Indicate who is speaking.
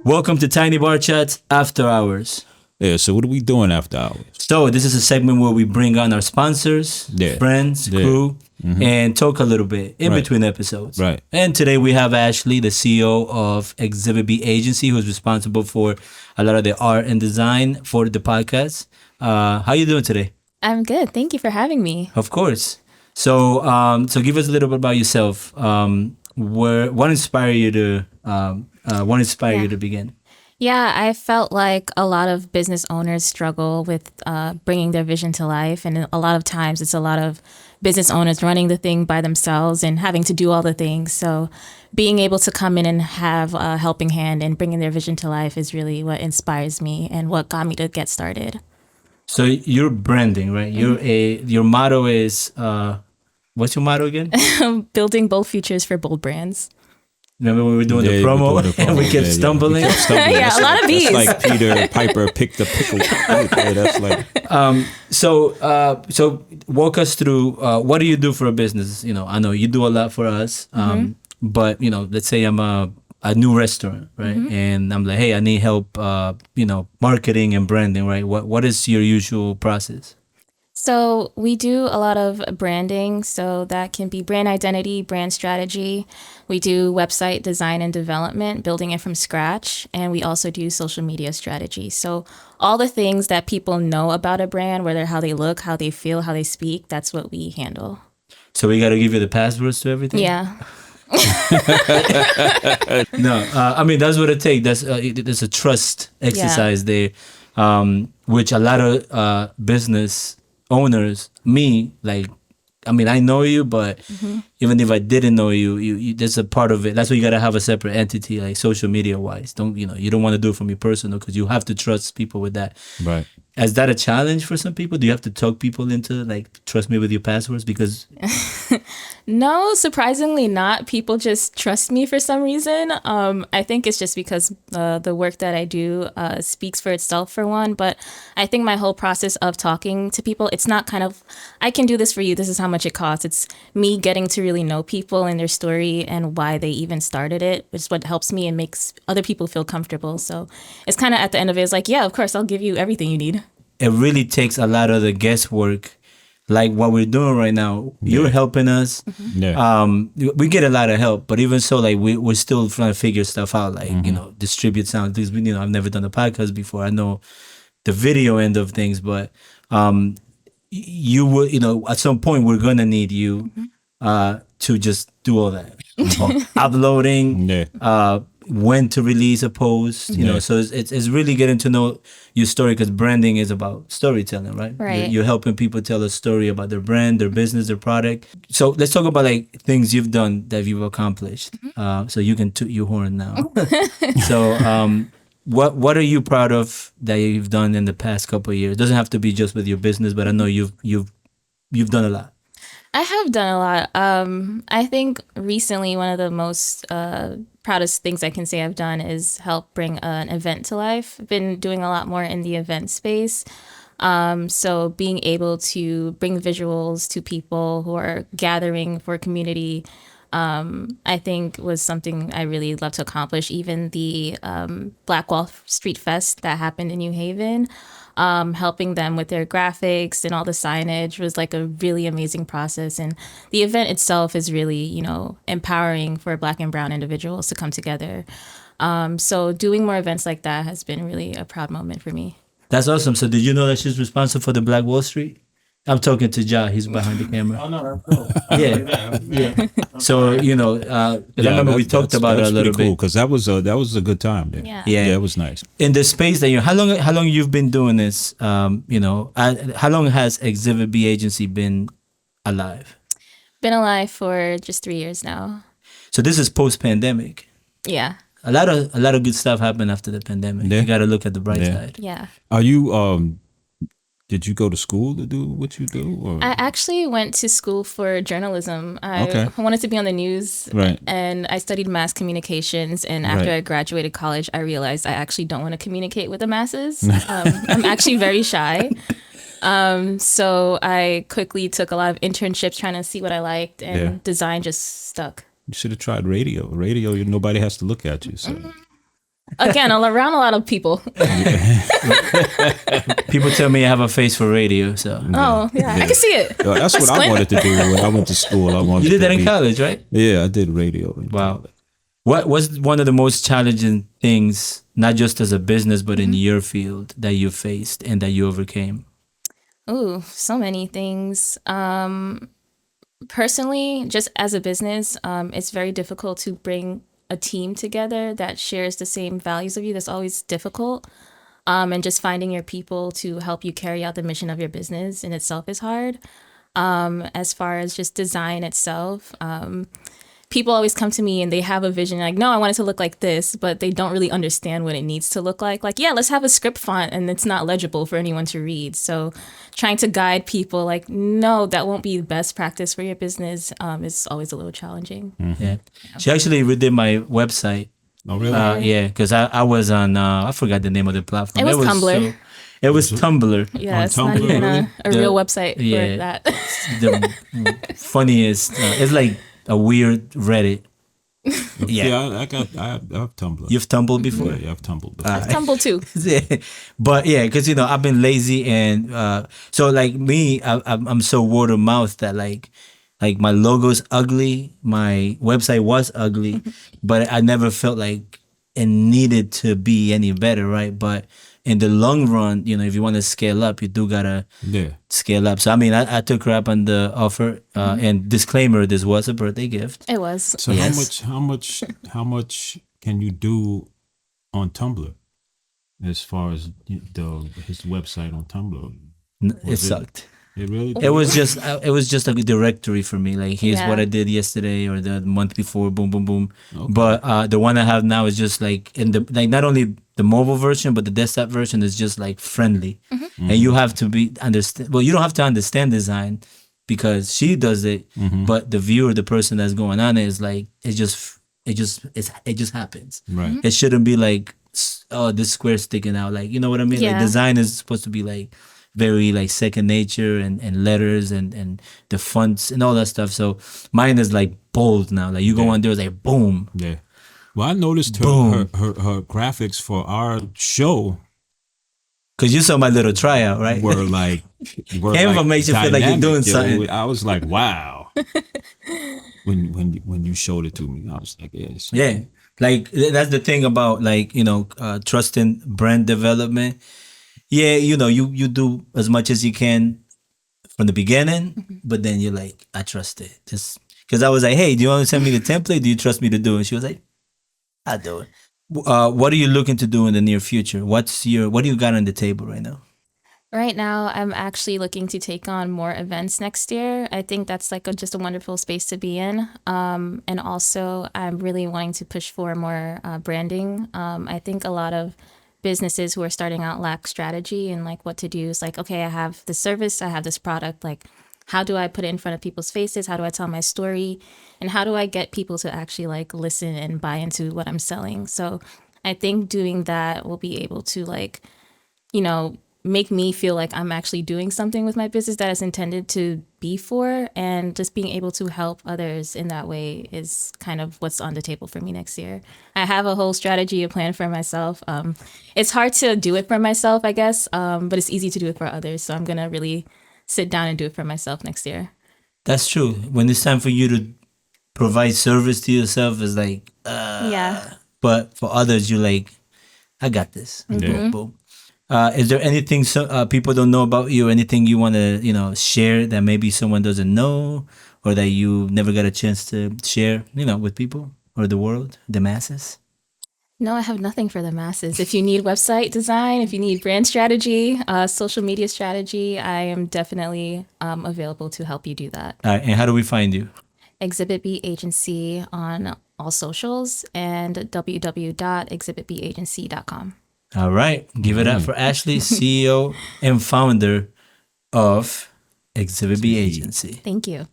Speaker 1: Welcome to Tiny Bar Chats After Hours.
Speaker 2: Yeah, so what are we doing after hours?
Speaker 1: So this is a segment where we bring on our sponsors,
Speaker 2: Yeah.
Speaker 1: friends,
Speaker 2: Yeah.
Speaker 1: crew, and talk a little bit in
Speaker 2: Right.
Speaker 1: between episodes.
Speaker 2: Right.
Speaker 1: And today we have Ashley, the CEO of Exhibit B Agency, who's responsible for a lot of the art and design for the podcast. How you doing today?
Speaker 3: I'm good. Thank you for having me.
Speaker 1: Of course. So give us a little bit about yourself. What inspired you to
Speaker 3: Yeah.
Speaker 1: begin?
Speaker 3: Yeah, I felt like a lot of business owners struggle with bringing their vision to life. And a lot of times it's a lot of business owners running the thing by themselves and having to do all the things. So being able to come in and have a helping hand and bringing their vision to life is really what inspires me and what got me to get started.
Speaker 1: So you're branding, right? Your motto is what's your motto again?
Speaker 3: Building bold futures for bold brands.
Speaker 1: Remember when we were doing
Speaker 2: Yeah,
Speaker 1: the
Speaker 2: we're
Speaker 1: promo
Speaker 2: doing the
Speaker 1: and we
Speaker 2: promo.
Speaker 1: kept
Speaker 2: Yeah,
Speaker 1: stumbling?
Speaker 2: we kept stumbling.
Speaker 3: Yeah, a lot of
Speaker 2: That's
Speaker 3: Bs.
Speaker 2: like Peter Piper picked the pickle. Yeah, that's like
Speaker 1: So walk us through what do you do for a business? You know, I know you do a lot for us, but you know, let's say I'm a new restaurant, right? And I'm like, hey, I need help, marketing and branding, right? What is your usual process?
Speaker 3: So we do a lot of branding. So that can be brand identity, brand strategy. We do website design and development, building it from scratch. And we also do social media strategy. So all the things that people know about a brand, whether how they look, how they feel, how they speak, that's what we handle.
Speaker 1: So we got to give you the passwords to everything?
Speaker 3: Yeah.
Speaker 1: No, I mean that's what it takes. There's a trust exercise there, which a lot of business owners, me, like, I mean, I know you, but even if I didn't know you, there's a part of it. That's why you gotta have a separate entity, like social media wise. You don't want to do it from your personal because you have to trust people with that.
Speaker 2: right.
Speaker 1: Is that a challenge for some people? Do you have to talk people into like trust me with your passwords? Because
Speaker 3: No, surprisingly not. People just trust me for some reason. I think it's just because the work that I do speaks for itself, for one. But I think my whole process of talking to people, it's not kind of, I can do this for you, this is how much it costs. It's me getting to really know people and their story and why they even started it, which is what helps me and makes other people feel comfortable. So it's kind of at the end of it, it's like, yeah, of course, I'll give you everything you need.
Speaker 1: it really takes a lot of the guesswork, like what we're doing right now. You're helping us.
Speaker 2: Yeah.
Speaker 1: We get a lot of help, but even so, like we're still trying to figure stuff out, like distribute sound things. I've never done a podcast before. I know the video end of things, but you will, at some point we're gonna need you to just do all that. Uploading,
Speaker 2: Yeah.
Speaker 1: when to release a post, so it's really getting to know your story, because branding is about storytelling, right?
Speaker 3: Right.
Speaker 1: You're helping people tell a story about their brand, their business, their product. So let's talk about like things you've done that you've accomplished. So you can toot your horn now. So what are you proud of that you've done in the past couple of years? It doesn't have to be just with your business, but I know you've done a lot.
Speaker 3: I have done a lot. I think recently one of the most proudest things I can say I've done is help bring an event to life. I've been doing a lot more in the event space. So being able to bring visuals to people who are gathering for community, I think was something I really love to accomplish. Even the Black Wall Street Fest that happened in New Haven, helping them with their graphics and all the signage was like a really amazing process. And the event itself is really, empowering for Black and brown individuals to come together. So doing more events like that has been really a proud moment for me.
Speaker 1: That's awesome. So did you know that she's responsible for the Black Wall Street? I'm talking to Ja. He's behind the camera.
Speaker 4: Oh no, that's cool.
Speaker 1: Yeah. So, 'cause I remember we talked about it a little bit.
Speaker 2: because that was a good time there.
Speaker 3: Yeah.
Speaker 1: Yeah.
Speaker 2: it was nice.
Speaker 1: In the space that how long you've been doing this? How long has Exhibit B Agency been alive?
Speaker 3: Been alive for just 3 years now.
Speaker 1: So this is post pandemic.
Speaker 3: Yeah.
Speaker 1: A lot of good stuff happened after the pandemic.
Speaker 2: Yeah.
Speaker 1: You got to look at the bright
Speaker 2: Yeah.
Speaker 1: side.
Speaker 3: Yeah.
Speaker 2: Are you did you go to school to do what you do? Or?
Speaker 3: I actually went to school for journalism.
Speaker 2: Okay.
Speaker 3: I wanted to be on the news.
Speaker 2: Right.
Speaker 3: And I studied mass communications. And after
Speaker 2: Right.
Speaker 3: I graduated college, I realized I actually don't want to communicate with the masses. I'm actually very shy. So I quickly took a lot of internships trying to see what I liked, and
Speaker 2: Yeah.
Speaker 3: design just stuck.
Speaker 2: You should have tried radio. Radio, nobody has to look at you. So
Speaker 3: Again, I'm around a lot of people.
Speaker 1: People tell me I have a face for radio, so.
Speaker 3: Oh, yeah, I can see it.
Speaker 2: That's what I
Speaker 3: Squint.
Speaker 2: wanted to do when I went to school. I wanted
Speaker 1: You did
Speaker 2: to
Speaker 1: that in
Speaker 2: be-
Speaker 1: college, right?
Speaker 2: Yeah, I did radio. In
Speaker 1: Wow.
Speaker 2: college.
Speaker 1: What was one of the most challenging things, not just as a business, but in your field that you faced and that you overcame?
Speaker 3: Ooh, so many things. Personally, just as a business, it's very difficult to bring a team together that shares the same values of you. That's always difficult. And just finding your people to help you carry out the mission of your business in itself is hard. As far as just design itself, people always come to me and they have a vision like, no, I want it to look like this, but they don't really understand what it needs to look like. Like, yeah, let's have a script font and it's not legible for anyone to read. So trying to guide people like, no, that won't be the best practice for your business is always a little challenging.
Speaker 1: Yeah. She actually redid my website.
Speaker 2: Oh, really?
Speaker 1: Yeah, because I was on, I forgot the name of the platform.
Speaker 3: It was Tumblr.
Speaker 1: It was Tumblr.
Speaker 3: Yeah,
Speaker 2: On
Speaker 3: it's not
Speaker 2: Tumblr,
Speaker 3: even
Speaker 2: really?
Speaker 3: a real website
Speaker 1: Yeah.
Speaker 3: for that.
Speaker 1: The funniest. It's like a weird Reddit. Yeah.
Speaker 2: I have Tumblr.
Speaker 1: You've tumbled before?
Speaker 2: Yeah, I've tumbled.
Speaker 3: Tumble too.
Speaker 1: But yeah, because I've been lazy, and so like me, I'm so word of mouth that like my logo's ugly, my website was ugly, but I never felt like it needed to be any better, right? But in the long run, if you want to scale up, you do gotta
Speaker 2: Yeah.
Speaker 1: scale up. So I mean, I took her up on the offer, and disclaimer: this was a birthday gift.
Speaker 3: It was.
Speaker 2: So
Speaker 1: Yes.
Speaker 2: how much can you do on Tumblr as far as his website on Tumblr?
Speaker 1: It
Speaker 2: Was it-
Speaker 1: sucked.
Speaker 2: It really
Speaker 1: It was just a directory for me. Like, here's
Speaker 3: Yeah.
Speaker 1: what I did yesterday or the month before. Boom, boom, boom.
Speaker 2: Okay.
Speaker 1: But the one I have now is just like not only the mobile version, but the desktop version is just like friendly, and you have to understand. Well, you don't have to understand design because she does it, but the viewer, the person that's going on it, is like it just happens.
Speaker 2: Right.
Speaker 1: It shouldn't be like, oh, this square sticking out. Like, you know what I mean? Like,
Speaker 3: Yeah.
Speaker 1: design is supposed to be like very like second nature, and letters and the fonts and all that stuff. So mine is like bold now. Like, you go on there, it's like boom.
Speaker 2: Yeah. Well, I noticed her
Speaker 1: Boom.
Speaker 2: her graphics for our show
Speaker 1: Cause you saw my little tryout, right?
Speaker 2: were like
Speaker 1: Canva makes you feel like you're
Speaker 2: dynamic,
Speaker 1: doing
Speaker 2: yo.
Speaker 1: something.
Speaker 2: I was like, wow. when you showed it to me, I was like, yes.
Speaker 1: Yeah. Like, that's the thing about like, trusting brand development. Yeah, you do as much as you can from the beginning, but then you're like, I trust it. Just because I was like, hey, do you want to send me the template? Do you trust me to do it? She was like, I'll do it. What are you looking to do in the near future? What do you got on the table right now?
Speaker 3: Right now, I'm actually looking to take on more events next year. I think that's like just a wonderful space to be in. And also, I'm really wanting to push for more branding. I think a lot of businesses who are starting out lack strategy and like what to do. Is like, okay, I have this service, I have this product. Like, how do I put it in front of people's faces? How do I tell my story? And how do I get people to actually like listen and buy into what I'm selling? So I think doing that will be able to like, make me feel like I'm actually doing something with my business that is intended to be for, and just being able to help others in that way is kind of what's on the table for me next year. I have a whole strategy, a plan for myself. It's hard to do it for myself, I guess, but it's easy to do it for others. So I'm going to really sit down and do it for myself next year.
Speaker 1: That's true. When it's time for you to provide service to yourself, it's like,
Speaker 3: Yeah.
Speaker 1: but for others, you're like, I got this.
Speaker 2: Yeah.
Speaker 1: Boom, boom. Is there anything people don't know about you? Anything you want to, share that maybe someone doesn't know, or that you never got a chance to share, with people or the world, the masses?
Speaker 3: No, I have nothing for the masses. If you need website design, if you need brand strategy, social media strategy, I am definitely available to help you do that.
Speaker 1: All right, and how do we find you?
Speaker 3: Exhibit B Agency on all socials and www.exhibitbagency.com.
Speaker 1: All right, give it up for Ashli, CEO and founder of Exhibit B Agency.
Speaker 3: Thank you.